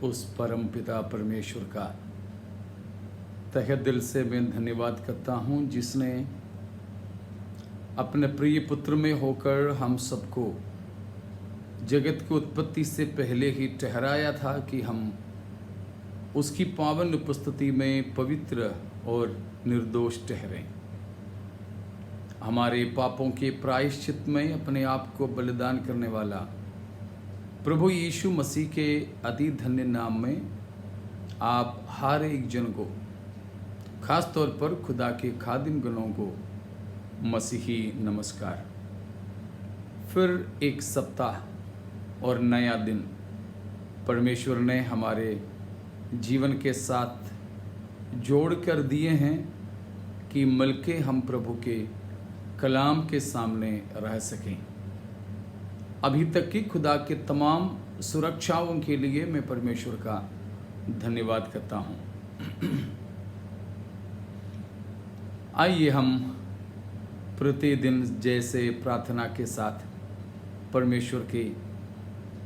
उस परम पिता परमेश्वर का तहे दिल से मैं धन्यवाद करता हूँ, जिसने अपने प्रिय पुत्र में होकर हम सबको जगत की उत्पत्ति से पहले ही ठहराया था कि हम उसकी पावन उपस्थिति में पवित्र और निर्दोष ठहरें। हमारे पापों के प्रायश्चित में अपने आप को बलिदान करने वाला प्रभु यीशु मसीह के अति धन्य नाम में आप हर एक जन को, खास तौर पर खुदा के खादिम गणों को मसीही नमस्कार। फिर एक सप्ताह और नया दिन परमेश्वर ने हमारे जीवन के साथ जोड़ कर दिए हैं कि मिलके हम प्रभु के कलाम के सामने रह सकें। अभी तक की खुदा के तमाम सुरक्षाओं के लिए मैं परमेश्वर का धन्यवाद करता हूँ। आइए हम प्रतिदिन जैसे प्रार्थना के साथ परमेश्वर के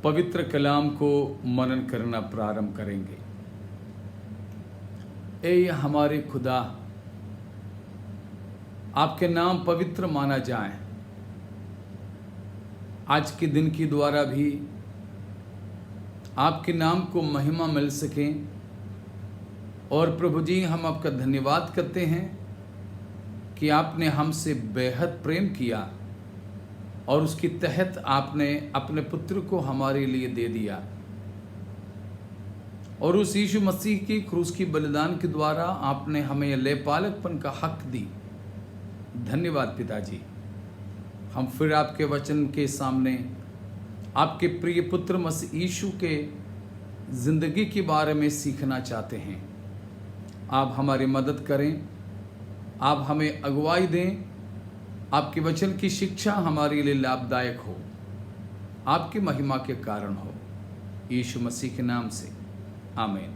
पवित्र कलाम को मनन करना प्रारंभ करेंगे। ए हमारे खुदा, आपके नाम पवित्र माना जाए। आज के दिन की द्वारा भी आपके नाम को महिमा मिल सके। और प्रभु जी, हम आपका धन्यवाद करते हैं कि आपने हमसे बेहद प्रेम किया और उसके तहत आपने अपने पुत्र को हमारे लिए दे दिया। और उस यीशु मसीह की क्रूस की बलिदान के द्वारा आपने हमें लेपालकपन का हक दी। धन्यवाद पिताजी। हम फिर आपके वचन के सामने आपके प्रिय पुत्र मसीह यीशु के ज़िंदगी के बारे में सीखना चाहते हैं। आप हमारी मदद करें, आप हमें अगुवाई दें। आपके वचन की शिक्षा हमारे लिए लाभदायक हो, आपकी महिमा के कारण हो। यीशु मसीह के नाम से आमीन।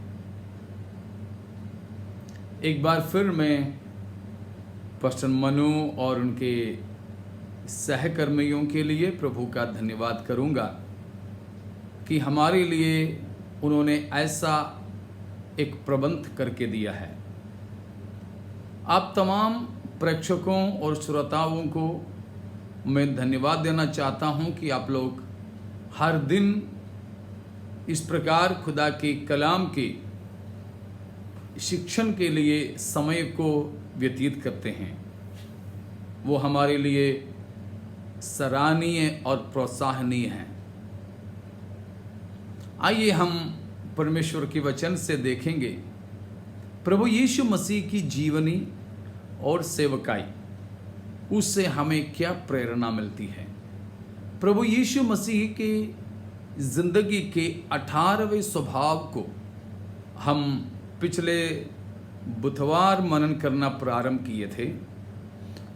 एक बार फिर मैं पास्टर मनु और उनके सहकर्मियों के लिए प्रभु का धन्यवाद करूंगा कि हमारे लिए उन्होंने ऐसा एक प्रबंध करके दिया है। आप तमाम प्रेक्षकों और श्रोताओं को मैं धन्यवाद देना चाहता हूं कि आप लोग हर दिन इस प्रकार खुदा के कलाम के शिक्षण के लिए समय को व्यतीत करते हैं। वो हमारे लिए सराहनीय और प्रोत्साहनीय हैं। आइए हम परमेश्वर के वचन से देखेंगे प्रभु यीशु मसीह की जीवनी और सेवकाई, उससे हमें क्या प्रेरणा मिलती है। प्रभु यीशु मसीह के जिंदगी के 18वें स्वभाव को हम पिछले बुधवार मनन करना प्रारंभ किए थे।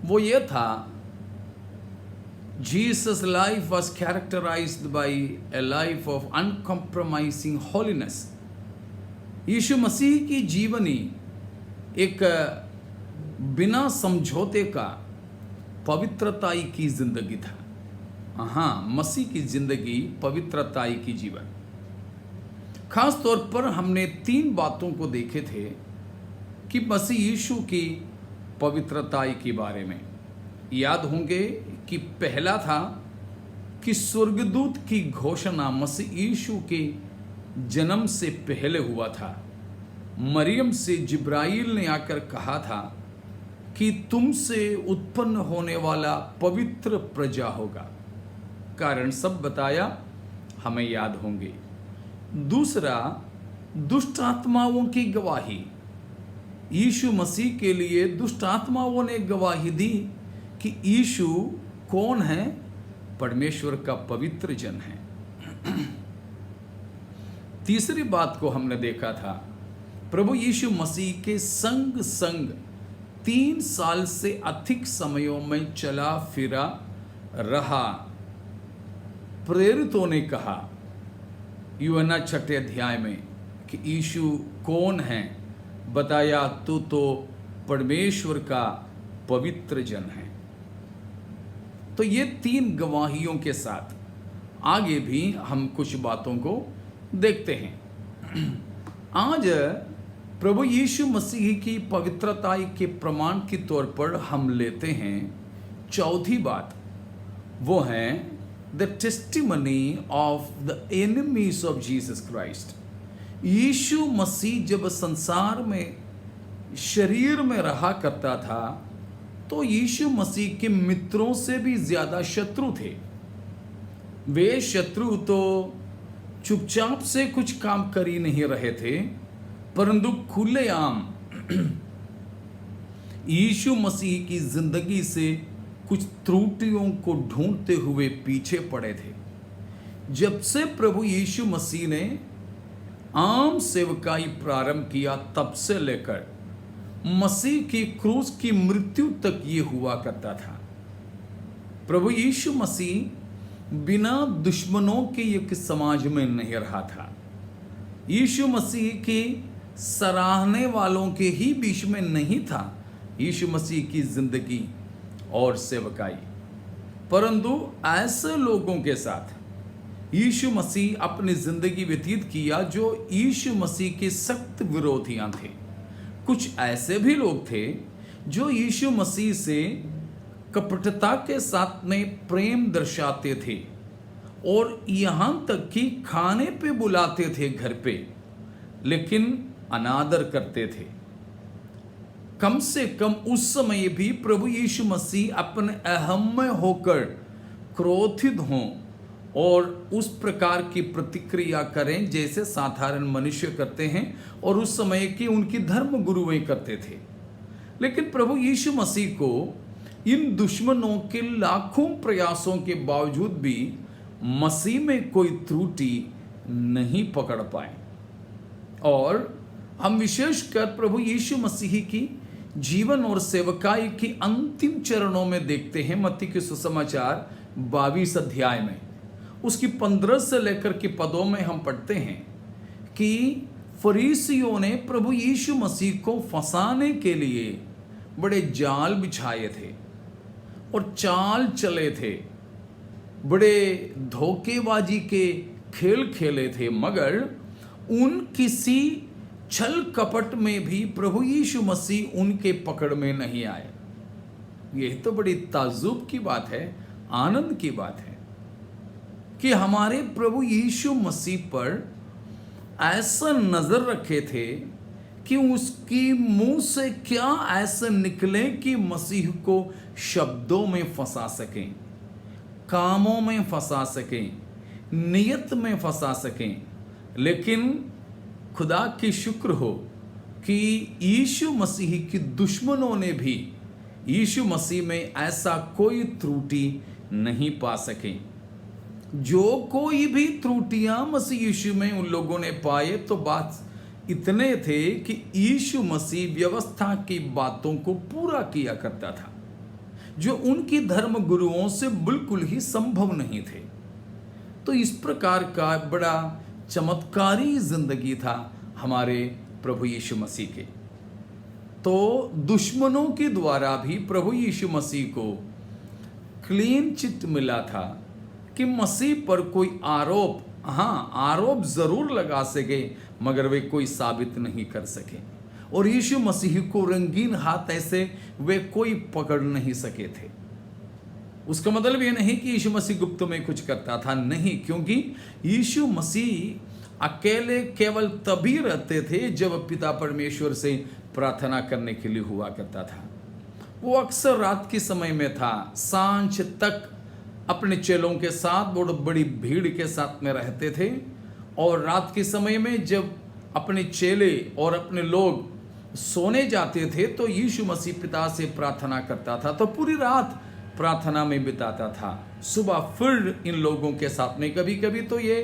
वो ये था, Jesus life was characterised by a life of uncompromising holiness. यीशु मसीह की जीवनी एक बिना समझौते का पवित्रताई की जिंदगी था। हाँ, मसीह की जिंदगी पवित्रताई की जीवन। खास तौर पर हमने 3 बातों को देखे थे कि मसीह यीशु की पवित्रताई के बारे में। याद होंगे कि पहला था कि स्वर्गदूत की घोषणा मसीह यीशु के जन्म से पहले हुआ था। मरियम से जिब्राइल ने आकर कहा था कि तुमसे उत्पन्न होने वाला पवित्र प्रजा होगा। कारण सब बताया, हमें याद होंगे। दूसरा, दुष्ट आत्माओं की गवाही। यीशु मसीह के लिए दुष्ट आत्माओं ने गवाही दी कि यीशु कौन है? परमेश्वर का पवित्र जन है। तीसरी बात को हमने देखा था, प्रभु यीशु मसीह के संग 3 साल से अधिक समयों में चला फिरा रहा। प्रेरितों ने कहा यूहन्ना 6 अध्याय में कि यीशु कौन है? बताया, तू तो परमेश्वर का पवित्र जन है। तो ये 3 गवाहियों के साथ आगे भी हम कुछ बातों को देखते हैं। आज प्रभु यीशु मसीह की पवित्रता के प्रमाण के तौर पर हम लेते हैं चौथी बात, वो है the testimony of the enemies of Jesus Christ. यीशु मसीह जब संसार में शरीर में रहा करता था तो यीशु मसीह के मित्रों से भी ज्यादा शत्रु थे। वे शत्रु तो चुपचाप से कुछ काम कर ही नहीं रहे थे, परंतु खुलेआम यीशु मसीह की जिंदगी से कुछ त्रुटियों को ढूंढते हुए पीछे पड़े थे। जब से प्रभु यीशु मसीह ने आम सेवकाई प्रारंभ किया, तब से लेकर मसीह की क्रूस की मृत्यु तक ये हुआ करता था। प्रभु यीशु मसीह बिना दुश्मनों के एक समाज में नहीं रहा था। यीशु मसीह की सराहने वालों के ही बीच में नहीं था यीशु मसीह की जिंदगी और सेवकाई, परंतु ऐसे लोगों के साथ यीशु मसीह अपनी जिंदगी व्यतीत किया जो यीशु मसीह के सख्त विरोधियां थे। कुछ ऐसे भी लोग थे जो यीशु मसीह से कपटता के साथ में प्रेम दर्शाते थे और यहां तक कि खाने पे बुलाते थे घर पे, लेकिन अनादर करते थे। कम से कम उस समय भी प्रभु यीशु मसीह अपने अहम में होकर क्रोधित हों और उस प्रकार की प्रतिक्रिया करें जैसे साधारण मनुष्य करते हैं और उस समय की उनकी धर्म गुरुएं करते थे। लेकिन प्रभु यीशु मसीह को इन दुश्मनों के लाखों प्रयासों के बावजूद भी मसीह में कोई त्रुटि नहीं पकड़ पाए। और हम विशेषकर प्रभु यीशु मसीह की जीवन और सेवकाई के अंतिम चरणों में देखते हैं। मत्ती के सुसमाचार 22 अध्याय में उसकी 15 से लेकर के पदों में हम पढ़ते हैं कि फरीसियों ने प्रभु यीशु मसीह को फंसाने के लिए बड़े जाल बिछाए थे और चाल चले थे, बड़े धोखेबाजी के खेल खेले थे, मगर उन किसी छल कपट में भी प्रभु यीशु मसीह उनके पकड़ में नहीं आए। यह तो बड़ी ताज्जुब की बात है, आनंद की बात है कि हमारे प्रभु यीशु मसीह पर ऐसा नजर रखे थे कि उसकी मुंह से क्या ऐसा निकले कि मसीह को शब्दों में फंसा सकें, कामों में फंसा सकें, नियत में फंसा सकें। लेकिन खुदा की शुक्र हो कि यीशु मसीह की दुश्मनों ने भी यीशु मसीह में ऐसा कोई त्रुटि नहीं पा सके। जो कोई भी त्रुटियां मसीह यीशु में उन लोगों ने पाए तो बात इतने थे कि यीशु मसीह व्यवस्था की बातों को पूरा किया करता था जो उनकी धर्म गुरुओं से बिल्कुल ही संभव नहीं थे। तो इस प्रकार का बड़ा चमत्कारी जिंदगी था हमारे प्रभु यीशु मसीह के। तो दुश्मनों के द्वारा भी प्रभु यीशु मसीह को क्लीन चिट मिला था कि मसीह पर कोई आरोप जरूर लगा सके, मगर वे कोई साबित नहीं कर सके। और यीशु मसीह को रंगीन हाथ ऐसे वे कोई पकड़ नहीं सके थे। उसका मतलब ये नहीं कि यीशु मसीह गुप्त में कुछ करता था, नहीं, क्योंकि यीशु मसीह अकेले केवल तभी रहते थे जब पिता परमेश्वर से प्रार्थना करने के लिए हुआ करता था। वो अक्सर रात के समय में था, सांझ तक अपने चेलों के साथ बहुत बड़ी भीड़ के साथ में रहते थे। और रात के समय में जब अपने चेले और अपने लोग सोने जाते थे तो यीशु मसीह पिता से प्रार्थना करता था, तो पूरी रात प्रार्थना में बिताता था। सुबह फिर इन लोगों के साथ में कभी कभी तो ये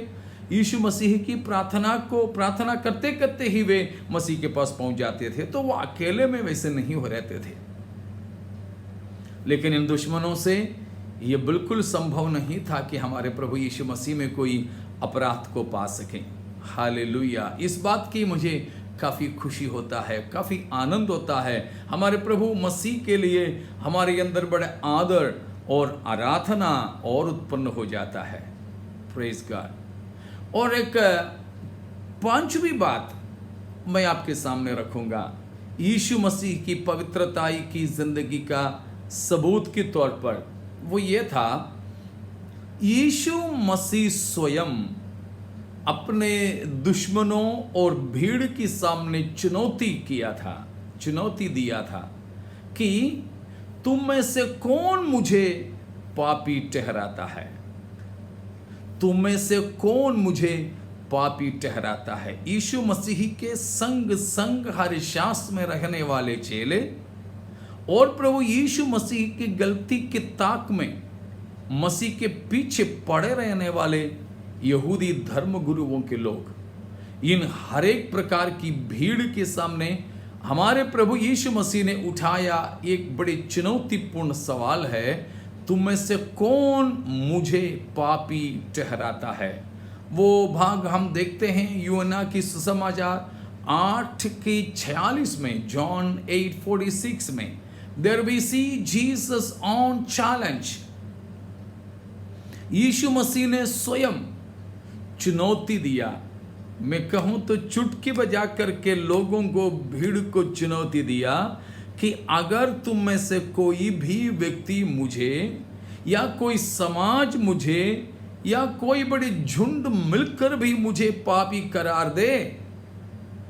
यीशु मसीह की प्रार्थना करते करते ही वे मसीह के पास पहुंच जाते थे। तो वो अकेले में वैसे नहीं हो रहते थे। लेकिन इन दुश्मनों से ये बिल्कुल संभव नहीं था कि हमारे प्रभु यीशु मसीह में कोई अपराध को पा सकें। हालेलुया। इस बात की मुझे काफ़ी खुशी होता है, काफ़ी आनंद होता है। हमारे प्रभु मसीह के लिए हमारे अंदर बड़े आदर और आराधना और उत्पन्न हो जाता है। Praise God. और एक पांचवी बात मैं आपके सामने रखूंगा यीशु मसीह की पवित्रताई की जिंदगी का सबूत के तौर पर, वो ये था यीशु मसीह स्वयं अपने दुश्मनों और भीड़ के सामने चुनौती दिया था कि तुम में से कौन मुझे पापी ठहराता है, तुम में से कौन मुझे पापी ठहराता है। यीशु मसीह के संग हर शास्त्र में रहने वाले चेले और प्रभु यीशु मसीह की गलती की ताक में मसीह के पीछे पड़े रहने वाले यहूदी धर्म गुरुओं के लोग, इन हर एक प्रकार की भीड़ के सामने हमारे प्रभु यीशु मसीह ने उठाया एक बड़ी चुनौतीपूर्ण सवाल है, तुम में से कौन मुझे पापी ठहराता है। वो भाग हम देखते हैं यूहन्ना की सुसमाचार 8:46 में, जॉन 8:46 में, there we see Jesus on challenge. यीशु मसीह ने स्वयं चुनौती दिया, मैं कहूं तो चुटकी बजा करके लोगों को, भीड़ को चुनौती दिया कि अगर तुम में से कोई भी व्यक्ति मुझे या कोई समाज मुझे या कोई बड़ी झुंड मिलकर भी मुझे पापी करार दे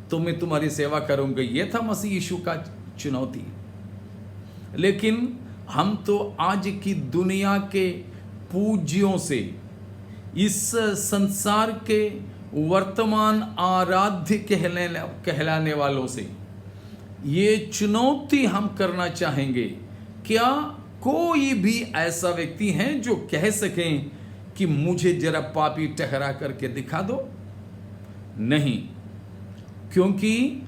तो मैं तुम्हारी सेवा करूंगा। यह था मसीह यीशु का चुनौती। लेकिन हम तो आज की दुनिया के पूज्यों से, इस संसार के वर्तमान आराध्य कहलाने वालों से ये चुनौती हम करना चाहेंगे, क्या कोई भी ऐसा व्यक्ति है जो कह सकें कि मुझे जरा पापी ठहरा करके दिखा दो? नहीं, क्योंकि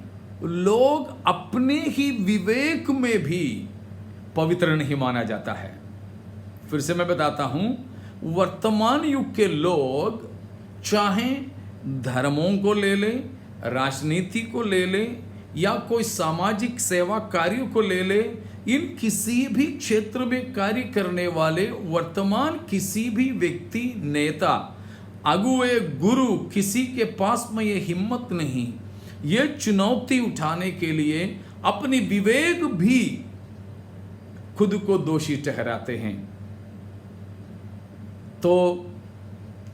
लोग अपने ही विवेक में भी पवित्र नहीं माना जाता है। फिर से मैं बताता हूं, वर्तमान युग के लोग चाहे धर्मों को ले ले, राजनीति को ले ले या कोई सामाजिक सेवा कार्यों को ले ले, इन किसी भी क्षेत्र में कार्य करने वाले वर्तमान किसी भी व्यक्ति, नेता, अगुए, गुरु, किसी के पास में ये हिम्मत नहीं, ये चुनौती उठाने के लिए अपनी विवेक भी खुद को दोषी ठहराते हैं। तो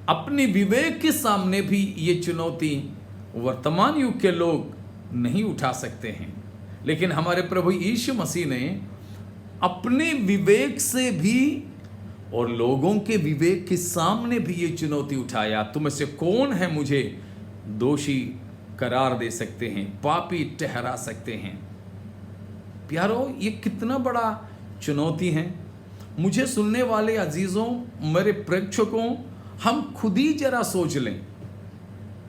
अपनी विवेक के सामने भी ये चुनौती वर्तमान युग के लोग नहीं उठा सकते हैं। लेकिन हमारे प्रभु यीशु मसीह ने अपने विवेक से भी और लोगों के विवेक के सामने भी ये चुनौती उठाया, तुम में से कौन है मुझे दोषी करार दे सकते हैं, पापी ठहरा सकते हैं। प्यारो, ये कितना बड़ा चुनौती है। मुझे सुनने वाले अजीजों, मेरे प्रेक्षकों, हम खुद ही जरा सोच लें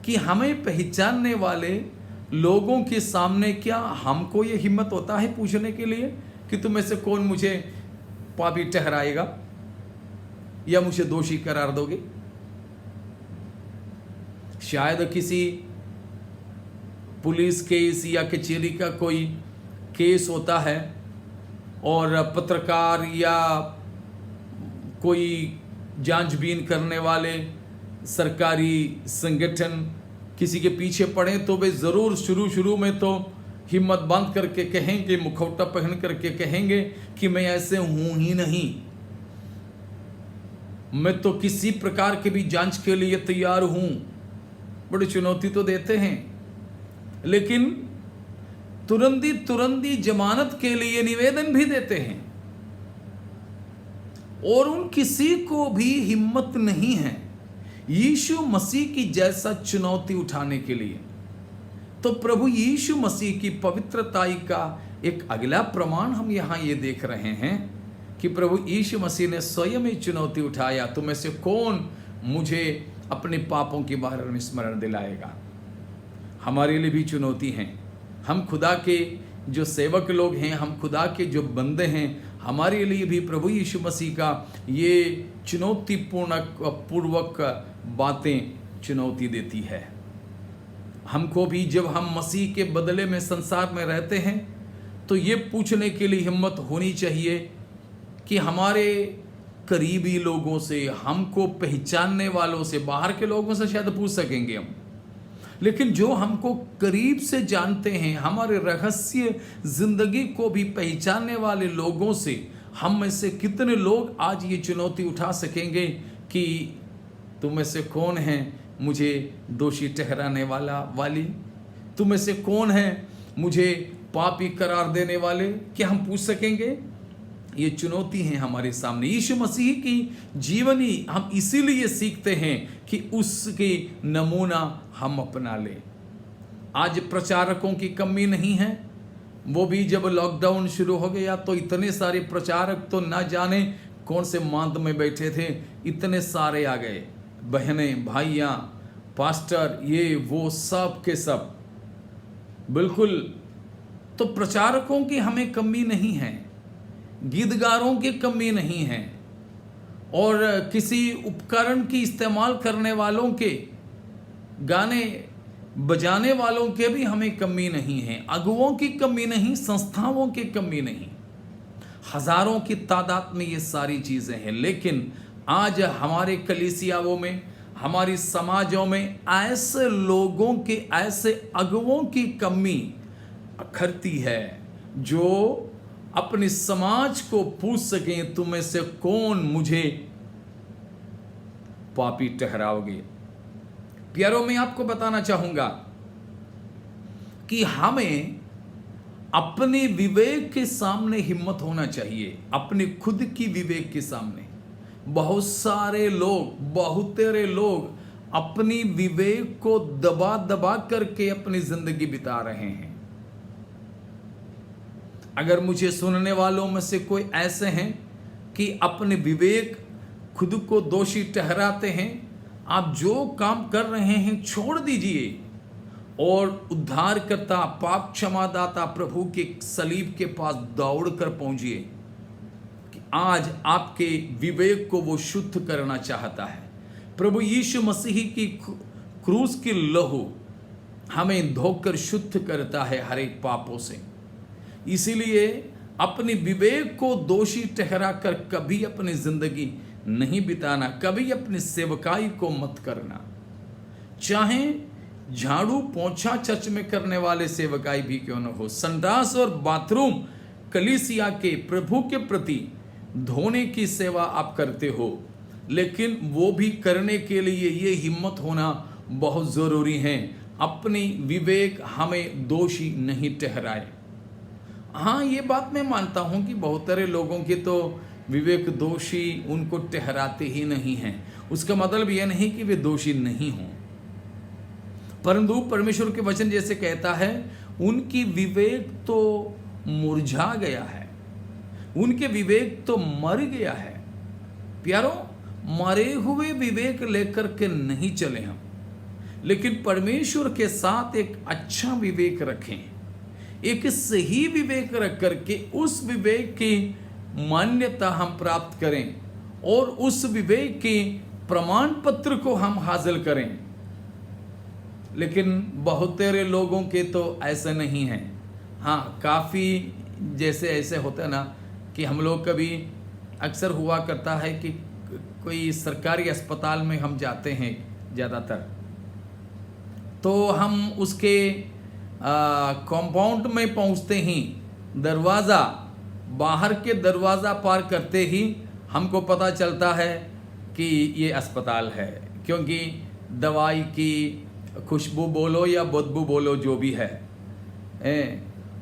कि हमें पहचानने वाले लोगों के सामने क्या हमको ये हिम्मत होता है पूछने के लिए कि तुम में से कौन मुझे पापी ठहराएगा या मुझे दोषी करार दोगे? शायद किसी पुलिस केस या कचहरी का कोई केस होता है और पत्रकार या कोई जांचबीन करने वाले सरकारी संगठन किसी के पीछे पड़े तो वे ज़रूर शुरू में तो हिम्मत बांध करके कहेंगे, मुखौटा पहन करके कहेंगे कि मैं ऐसे हूं ही नहीं, मैं तो किसी प्रकार की भी जांच के लिए तैयार हूं। बड़ी चुनौती तो देते हैं, लेकिन तुरंत ही जमानत के लिए निवेदन भी देते हैं और उन किसी को भी हिम्मत नहीं है यीशु मसीह की जैसा चुनौती उठाने के लिए। तो प्रभु यीशु मसीह की पवित्रताई का एक अगला प्रमाण हम यहाँ ये देख रहे हैं कि प्रभु यीशु मसीह ने स्वयं ही चुनौती उठाया, तुम में से कौन मुझे अपने पापों के बारे में स्मरण दिलाएगा। हमारे लिए भी चुनौती है। हम खुदा के जो सेवक लोग हैं, हम खुदा के जो बंदे हैं, हमारे लिए भी प्रभु यीशु मसीह का ये चुनौतीपूर्वक बातें चुनौती देती है। हमको भी जब हम मसीह के बदले में संसार में रहते हैं तो ये पूछने के लिए हिम्मत होनी चाहिए कि हमारे करीबी लोगों से, हमको पहचानने वालों से, बाहर के लोगों से शायद पूछ सकेंगे हम लेकिन जो हमको करीब से जानते हैं, हमारे रहस्य जिंदगी को भी पहचानने वाले लोगों से हम में से कितने लोग आज ये चुनौती उठा सकेंगे कि तुम में से कौन है मुझे दोषी ठहराने वाली? तुम में से कौन है मुझे पापी करार देने वाले? क्या हम पूछ सकेंगे? ये चुनौती है हमारे सामने। यीशु मसीह की जीवनी हम इसीलिए सीखते हैं कि उसके नमूना हम अपना लें। आज प्रचारकों की कमी नहीं है। वो भी जब लॉकडाउन शुरू हो गया तो इतने सारे प्रचारक तो ना जाने कौन से मांद में बैठे थे, इतने सारे आ गए, बहनें, भाइयाँ, पास्टर, ये वो सब के सब। बिल्कुल, तो प्रचारकों की हमें कमी नहीं है, गीतकारों की कमी नहीं है, और किसी उपकरण की इस्तेमाल करने वालों के, गाने बजाने वालों के भी हमें कमी नहीं है। अगुओं की कमी नहीं, संस्थाओं की कमी नहीं, हजारों की तादाद में ये सारी चीजें हैं। लेकिन आज हमारे कलीसियाओं में, हमारी समाजों में ऐसे लोगों के, ऐसे अगुओं की कमी अखरती है जो अपने समाज को पूछ सकें, तुम में से कौन मुझे पापी ठहराओगे? प्यारों, मैं आपको बताना चाहूंगा कि हमें अपने विवेक के सामने हिम्मत होना चाहिए, अपने खुद की विवेक के सामने। बहुत सारे लोग, बहुतेरे लोग अपनी विवेक को दबा दबा करके अपनी जिंदगी बिता रहे हैं। अगर मुझे सुनने वालों में से कोई ऐसे हैं कि अपने विवेक खुद को दोषी ठहराते हैं, आप जो काम कर रहे हैं छोड़ दीजिए और उद्धारकर्ता, पाप क्षमादाता प्रभु के सलीब के पास दौड़ कर पहुंचिए कि आज आपके विवेक को वो शुद्ध करना चाहता है। प्रभु यीशु मसीह की क्रूस की लहू हमें धोकर शुद्ध करता है हर एक पापों से। इसीलिए अपने विवेक को दोषी ठहरा कर कभी अपनी जिंदगी नहीं बिताना, कभी अपनी सेवकाई को मत करना। चाहे झाड़ू पोंछा चर्च में करने वाले सेवकाई भी क्यों न हो, संडास और बाथरूम कलीसिया के प्रभु के प्रति धोने की सेवा आप करते हो, लेकिन वो भी करने के लिए ये हिम्मत होना बहुत जरूरी है। अपनी विवेक हमें दोषी नहीं ठहराए। हाँ, ये बात मैं मानता हूं कि बहुत सारे लोगों के तो विवेक दोषी उनको ठहराते ही नहीं हैं। उसका मतलब यह नहीं कि वे दोषी नहीं हों, परंतु परमेश्वर के वचन जैसे कहता है, उनकी विवेक तो मुरझा गया है, उनके विवेक तो मर गया है। प्यारों, मरे हुए विवेक लेकर के नहीं चले हम, लेकिन परमेश्वर के साथ एक अच्छा विवेक रखें, एक सही विवेक रख करके उस विवेक की मान्यता हम प्राप्त करें और उस विवेक के प्रमाण पत्र को हम हासिल करें। लेकिन बहुत तेरे लोगों के तो ऐसा नहीं है। हाँ, काफ़ी जैसे ऐसे होता है ना कि हम लोग कभी अक्सर हुआ करता है कि कोई सरकारी अस्पताल में हम जाते हैं ज़्यादातर, तो हम उसके कंपाउंड में पहुंचते ही दरवाज़ा, बाहर के दरवाज़ा पार करते ही हमको पता चलता है कि ये अस्पताल है, क्योंकि दवाई की खुशबू बोलो या बदबू बोलो जो भी है,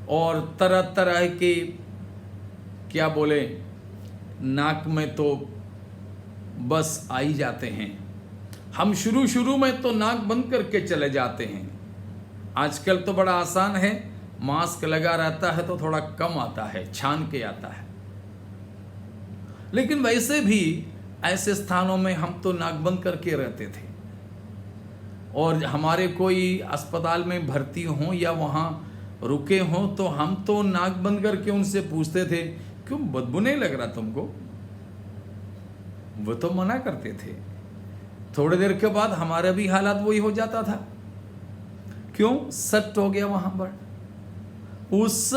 और तरह तरह के क्या बोले, नाक में तो बस आ ही जाते हैं। हम शुरू में तो नाक बंद करके चले जाते हैं। आजकल तो बड़ा आसान है, मास्क लगा रहता है तो थोड़ा कम आता है, छान के आता है। लेकिन वैसे भी ऐसे स्थानों में हम तो नाक बंद करके रहते थे, और हमारे कोई अस्पताल में भर्ती हों या वहाँ रुके हों तो हम तो नाक बंद करके उनसे पूछते थे, क्यों बदबू नहीं लग रहा तुमको? वो तो मना करते थे। थोड़ी देर के बाद हमारा भी हालात वही हो जाता था। क्यों? सट हो गया वहां पर। उस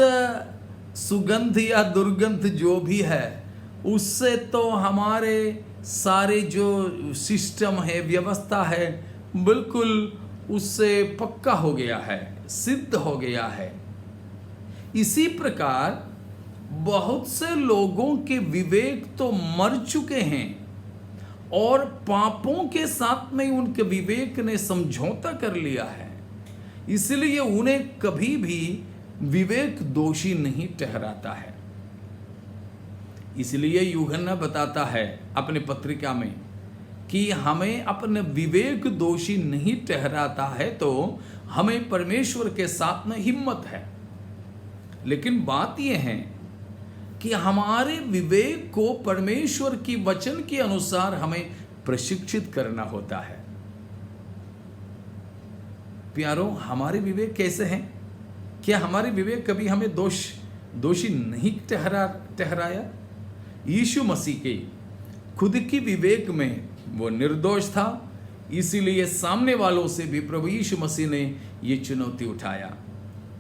सुगंध या दुर्गंध जो भी है, उससे तो हमारे सारे जो सिस्टम है, व्यवस्था है, बिल्कुल उससे पक्का हो गया है, सिद्ध हो गया है। इसी प्रकार बहुत से लोगों के विवेक तो मर चुके हैं और पापों के साथ में उनके विवेक ने समझौता कर लिया है, इसलिए उन्हें कभी भी विवेक दोषी नहीं ठहराता है। इसलिए यूहन्ना बताता है अपने पत्रिका में कि हमें अपने विवेक दोषी नहीं ठहराता है, तो हमें परमेश्वर के साथ में हिम्मत है। लेकिन बात यह है कि हमारे विवेक को परमेश्वर की वचन के अनुसार हमें प्रशिक्षित करना होता है। प्यारो, हमारे विवेक कैसे हैं? क्या हमारे विवेक कभी हमें दोषी नहीं ठहराया? यीशु मसीह के खुद की विवेक में वो निर्दोष था, इसीलिए सामने वालों से भी प्रभु यीशु मसीह ने ये चुनौती उठाया।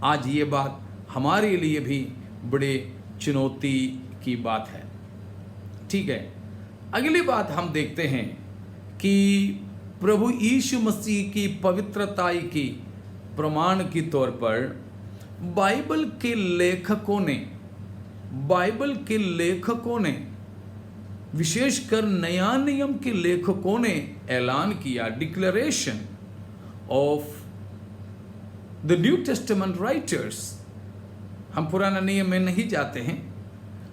आज ये बात हमारे लिए भी बड़े चुनौती की बात है। ठीक है, अगली बात हम देखते हैं कि प्रभु यीशु मसीह की पवित्रता की प्रमाण के तौर पर बाइबल के लेखकों ने विशेषकर नया नियम के लेखकों ने ऐलान किया, declaration of the new testament writers. हम पुराना नियम में नहीं जाते हैं।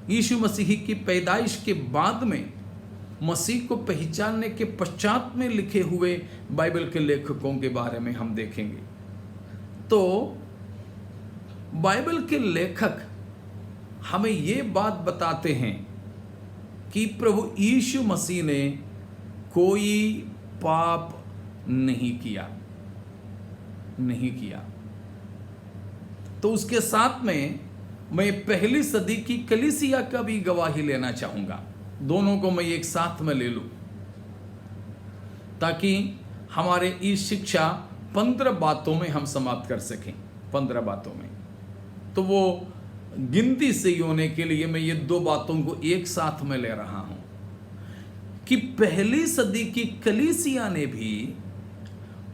यीशु मसीह की पैदाइश के बाद में, मसीह को पहचानने के पश्चात में लिखे हुए बाइबल के लेखकों के बारे में हम देखेंगे। तो बाइबल के लेखक हमें ये बात बताते हैं कि प्रभु यीशु मसीह ने कोई पाप नहीं किया। तो उसके साथ में मैं पहली सदी की कलीसिया का भी गवाही लेना चाहूंगा। दोनों को मैं एक साथ में ले लूं, ताकि हमारे इस शिक्षा 15 बातों में हम समाप्त कर सकें। 15 बातों में तो वो गिनती सही होने के लिए मैं ये 2 बातों को एक साथ में ले रहा हूं कि पहली सदी की कलीसिया ने भी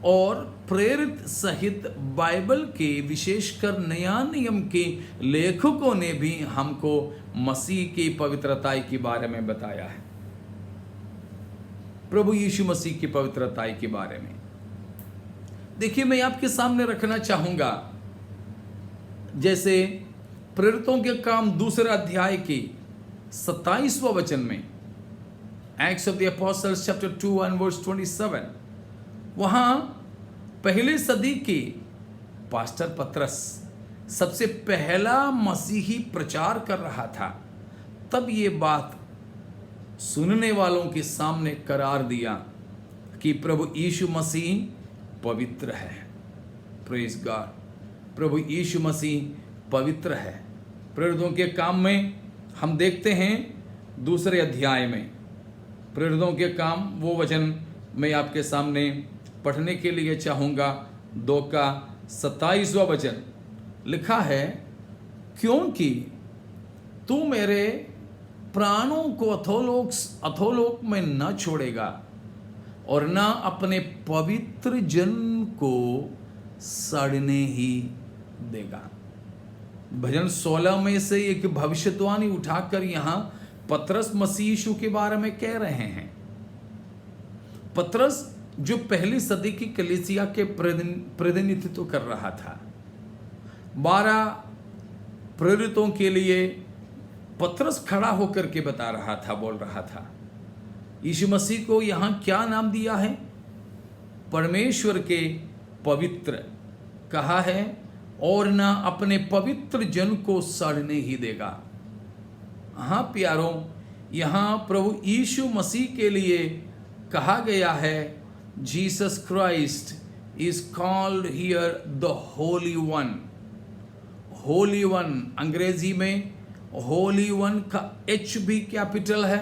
और प्रेरित सहित बाइबल के विशेषकर नया नियम के लेखकों ने भी हमको मसीह की पवित्रता के बारे में बताया है। प्रभु यीशु मसीह की पवित्रता के बारे में देखिए, मैं आपके सामने रखना चाहूंगा, जैसे प्रेरितों के काम 2 अध्याय के 27वां वचन में, acts of the apostles chapter 2 and verse 27, वहां पहले सदी के पास्टर पतरस सबसे पहला मसीही प्रचार कर रहा था। तब ये बात सुनने वालों के सामने करार दिया कि प्रभु यीशु मसीह पवित्र है। प्रेज गॉड, प्रभु यीशु मसीह पवित्र है। प्रेरितों के काम में हम देखते हैं 2 अध्याय में, प्रेरितों के काम, वो वचन मैं आपके सामने पढ़ने के लिए चाहूंगा। 2 का 27वां वचन लिखा है, क्योंकि तू मेरे प्राणों को अधोलोक में न छोड़ेगा और न अपने पवित्र जन को सड़ने ही देगा। भजन 16 में से एक भविष्यवाणी उठाकर यहां पतरस मसीह यीशु के बारे में कह रहे हैं। पतरस जो पहली सदी की कलीसिया के प्रतिनिधित्व कर रहा था, 12 प्रेरितों के लिए पतरस खड़ा होकर के बता रहा था, बोल रहा था। यीशु मसीह को यहां क्या नाम दिया है? परमेश्वर के पवित्र कहा है, और ना अपने पवित्र जन को सड़ने ही देगा। हाँ प्यारों, यहां प्रभु यीशु मसीह के लिए कहा गया है, Jesus Christ is called here the Holi one. Holi one, अंग्रेजी में होली वन का H भी कैपिटल है,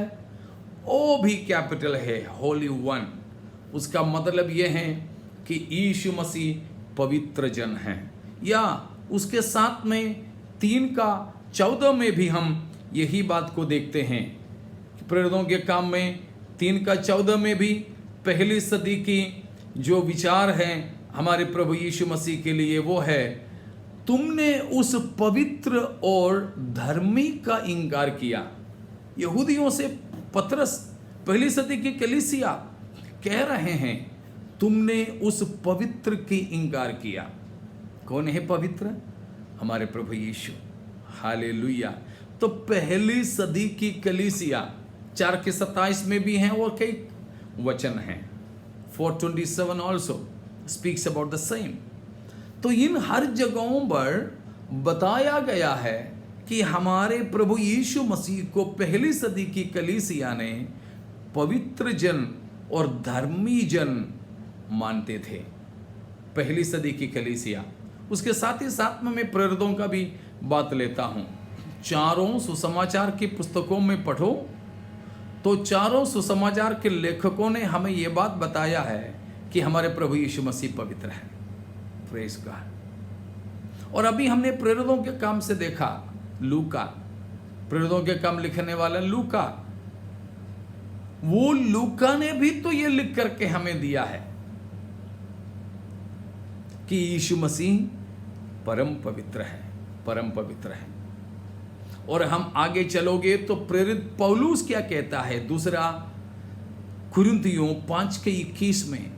O भी कैपिटल है, होली वन। उसका मतलब यह है कि यीशु मसीह पवित्र जन है। या उसके साथ में 3 का 14 में भी हम यही बात को देखते हैं। प्रेरितों के काम में 3 का 14 में भी पहली सदी की जो विचार हैं हमारे प्रभु यीशु मसीह के लिए वो है, तुमने उस पवित्र और धर्मी का इंकार किया। यहूदियों से पतरस, पहली सदी की कलीसिया कह रहे हैं, तुमने उस पवित्र की इंकार किया। कौन है पवित्र? हमारे प्रभु यीशु। हालेलुया। तो पहली सदी की कलीसिया 4:27 में भी हैं और कई वचन हैं। 4:27 also speaks about the same. तो इन हर जगहों पर बताया गया है कि हमारे प्रभु यीशु मसीह को पहली सदी की कलीसिया ने पवित्र जन और धर्मी जन मानते थे। पहली सदी की कलीसिया। उसके साथ ही साथ में मैं प्रेरितों का भी बात लेता हूं। चारों सुसमाचार की पुस्तकों में पढ़ो तो चारों सुसमाचार के लेखकों ने हमें यह बात बताया है कि हमारे प्रभु यीशु मसीह पवित्र है। Praise God. और अभी हमने प्रेरितों के काम से देखा, लूका, प्रेरितों के काम लिखने वाला लूका, वो लूका ने भी तो ये लिख करके हमें दिया है कि यीशु मसीह परम पवित्र है, परम पवित्र है। और हम आगे चलोगे तो प्रेरित पौलुस क्या कहता है दूसरा कुरिन्थियों 5:21 में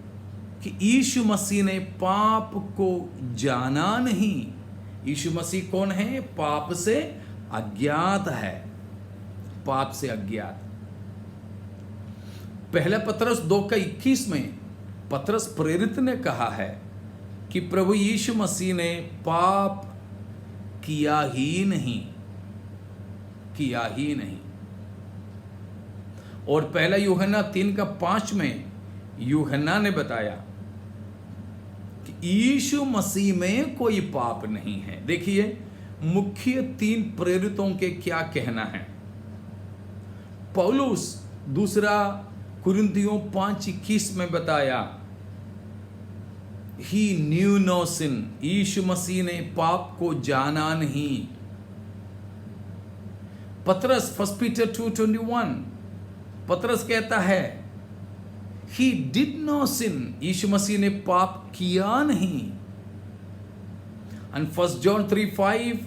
कि यीशु मसीह ने पाप को जाना नहीं। यीशु मसीह कौन है? पाप से अज्ञात है, पाप से अज्ञात। पहला पतरस 2:21 में पतरस प्रेरित ने कहा है कि प्रभु यीशु मसीह ने पाप किया ही नहीं, किया ही नहीं। और पहला यूहन्ना 3:5 में यूहन्ना ने बताया कि यीशु मसीह में कोई पाप नहीं है। देखिए मुख्य 3 प्रेरितों के क्या कहना है। पौलुस दूसरा कुरिन्थियों 5:21 में बताया, ही न्यू नो सिन, यीशु मसीह ने पाप को जाना नहीं। पतरस 1 पीटर 2:21 पतरस कहता है ही डिड नो सिन, यीशु मसीह ने पाप किया नहीं। एंड 1 जॉन 3:5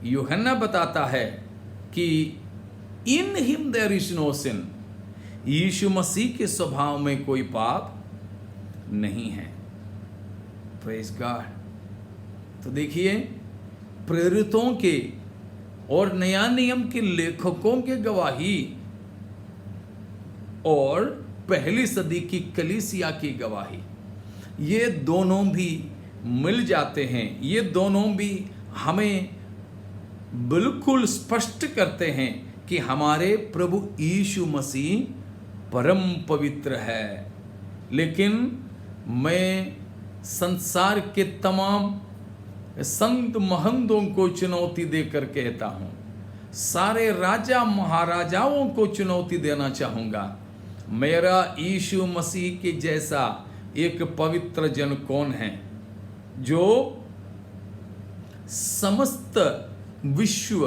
यूहन्ना बताता है कि in him there is no sin, यीशु मसीह के स्वभाव में कोई पाप नहीं है। Praise God. तो देखिए प्रेरितों के और नया नियम के लेखकों के गवाही और पहली सदी की कलीसिया की गवाही, ये दोनों भी मिल जाते हैं। ये दोनों भी हमें बिल्कुल स्पष्ट करते हैं कि हमारे प्रभु यीशु मसीह परम पवित्र है। लेकिन मैं संसार के तमाम संत महंतों को चुनौती देकर कहता हूं, सारे राजा महाराजाओं को चुनौती देना चाहूंगा, मेरा यीशु मसीह के जैसा एक पवित्र जन कौन है जो समस्त विश्व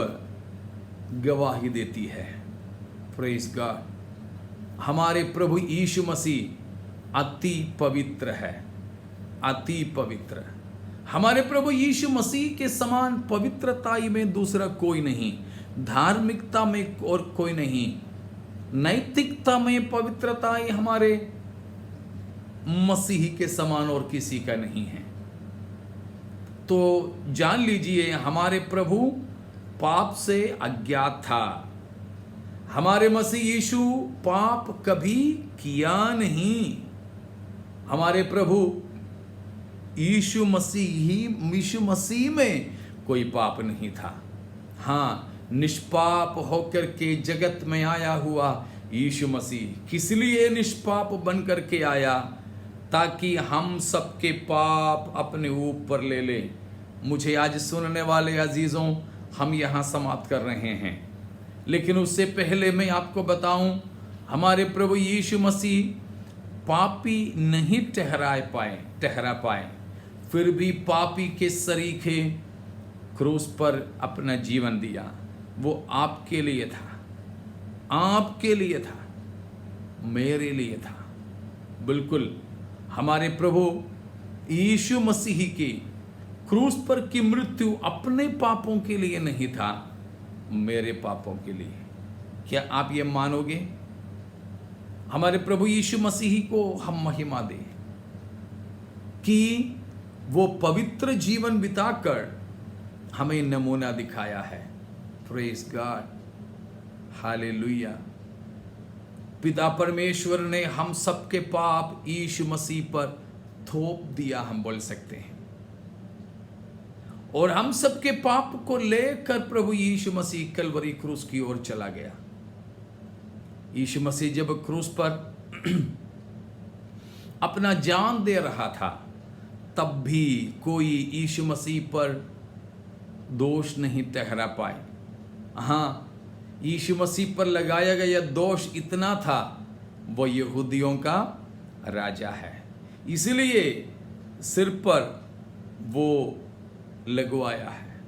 गवाही देती है। Praise God. हमारे प्रभु यीशु मसीह अति पवित्र है, अति पवित्र। हमारे प्रभु यीशु मसीह के समान पवित्रताई में दूसरा कोई नहीं, धार्मिकता में और कोई नहीं, नैतिकता में पवित्रताई हमारे मसीह के समान और किसी का नहीं है। तो जान लीजिए हमारे प्रभु पाप से अज्ञात था। हमारे मसीह यीशु पाप कभी किया नहीं। हमारे प्रभु यीशु मसीह में कोई पाप नहीं था। हाँ, निष्पाप होकर के जगत में आया हुआ यीशु मसीह किस लिए निष्पाप बन करके आया? ताकि हम सबके पाप अपने ऊपर ले ले। मुझे आज सुनने वाले अजीजों, हम यहाँ समाप्त कर रहे हैं, लेकिन उससे पहले मैं आपको बताऊं, हमारे प्रभु यीशु मसीह पापी नहीं ठहरा पाए, फिर भी पापी के सरीखे क्रूस पर अपना जीवन दिया। वो आपके लिए था, आपके लिए था, मेरे लिए था। बिल्कुल हमारे प्रभु यीशु मसीह की क्रूस पर की मृत्यु अपने पापों के लिए नहीं था, मेरे पापों के लिए। क्या आप ये मानोगे? हमारे प्रभु यीशु मसीह को हम महिमा दें कि वो पवित्र जीवन बिताकर हमें नमूना दिखाया है। Praise God, hallelujah. पिता परमेश्वर ने हम सबके पाप यीशु मसीह पर थोप दिया, हम बोल सकते हैं, और हम सबके पाप को लेकर प्रभु यीशु मसीह कलवरी क्रूस की ओर चला गया। यीशु मसीह जब क्रूस पर अपना जान दे रहा था, तब भी कोई यीशु मसीह पर दोष नहीं ठहरा पाए। हाँ, यीशु मसीह पर लगाया गया दोष इतना था, वो यहूदियों का राजा है, इसलिए सिर पर वो लगवाया है।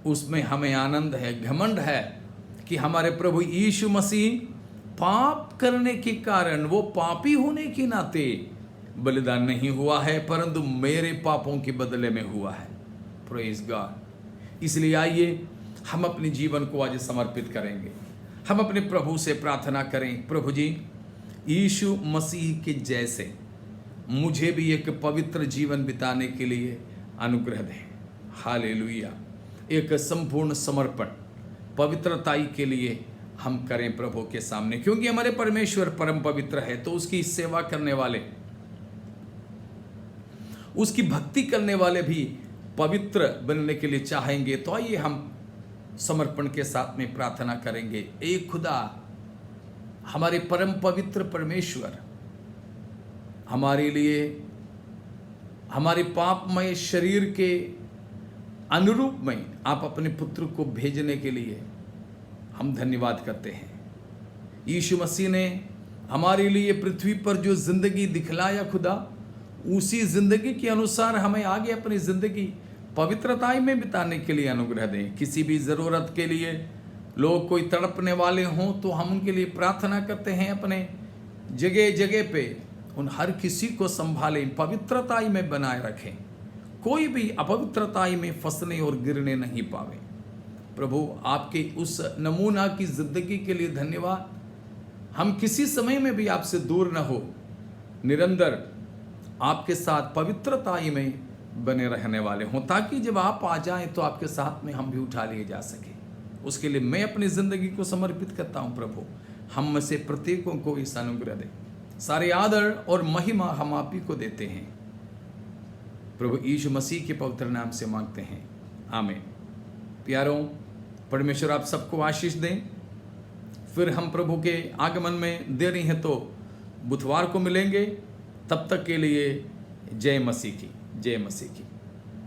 उसमें हमें आनंद है, घमंड है कि हमारे प्रभु यीशु मसीह पाप करने के कारण, वो पापी होने के नाते बलिदान नहीं हुआ है, परंतु मेरे पापों के बदले में हुआ है। Praise God. इसलिए आइए हम अपने जीवन को आज समर्पित करेंगे। हम अपने प्रभु से प्रार्थना करें, प्रभु जी, यीशु मसीह के जैसे मुझे भी एक पवित्र जीवन बिताने के लिए अनुग्रह दें। हालेलुया। एक संपूर्ण समर्पण पवित्रताई के लिए हम करें प्रभु के सामने, क्योंकि हमारे परमेश्वर परम पवित्र है, तो उसकी सेवा करने वाले, उसकी भक्ति करने वाले भी पवित्र बनने के लिए चाहेंगे। तो आइए हम समर्पण के साथ में प्रार्थना करेंगे। एक खुदा, हमारे परम पवित्र परमेश्वर, हमारे लिए हमारे पापमय शरीर के अनुरूप में आप अपने पुत्र को भेजने के लिए हम धन्यवाद करते हैं। यीशु मसीह ने हमारे लिए पृथ्वी पर जो जिंदगी दिखलाया खुदा, उसी जिंदगी के अनुसार हमें आगे अपनी जिंदगी पवित्रता में बिताने के लिए अनुग्रह दें। किसी भी ज़रूरत के लिए लोग कोई तड़पने वाले हों तो हम उनके लिए प्रार्थना करते हैं, अपने जगह जगह पे उन हर किसी को संभालें, पवित्रताई में बनाए रखें, कोई भी अपवित्रताई में फंसने और गिरने नहीं पावे। प्रभु, आपके उस नमूना की जिंदगी के लिए धन्यवाद। हम किसी समय में भी आपसे दूर न हो, निरंतर आपके साथ पवित्रताई में बने रहने वाले हों, ताकि जब आप आ जाएं तो आपके साथ में हम भी उठा लिए जा सके। उसके लिए मैं अपनी ज़िंदगी को समर्पित करता हूं। प्रभु, हम में से प्रत्येकों को इस अनुग्रह दें। सारे आदर और महिमा हम आप ही को देते हैं। प्रभु यीशु मसीह के पवित्र नाम से मांगते हैं, आमीन। प्यारों, परमेश्वर आप सबको आशीष दें। फिर हम प्रभु के आगमन में देरी है तो बुधवार को मिलेंगे। तब तक के लिए जय मसीह की, जय मसीह की।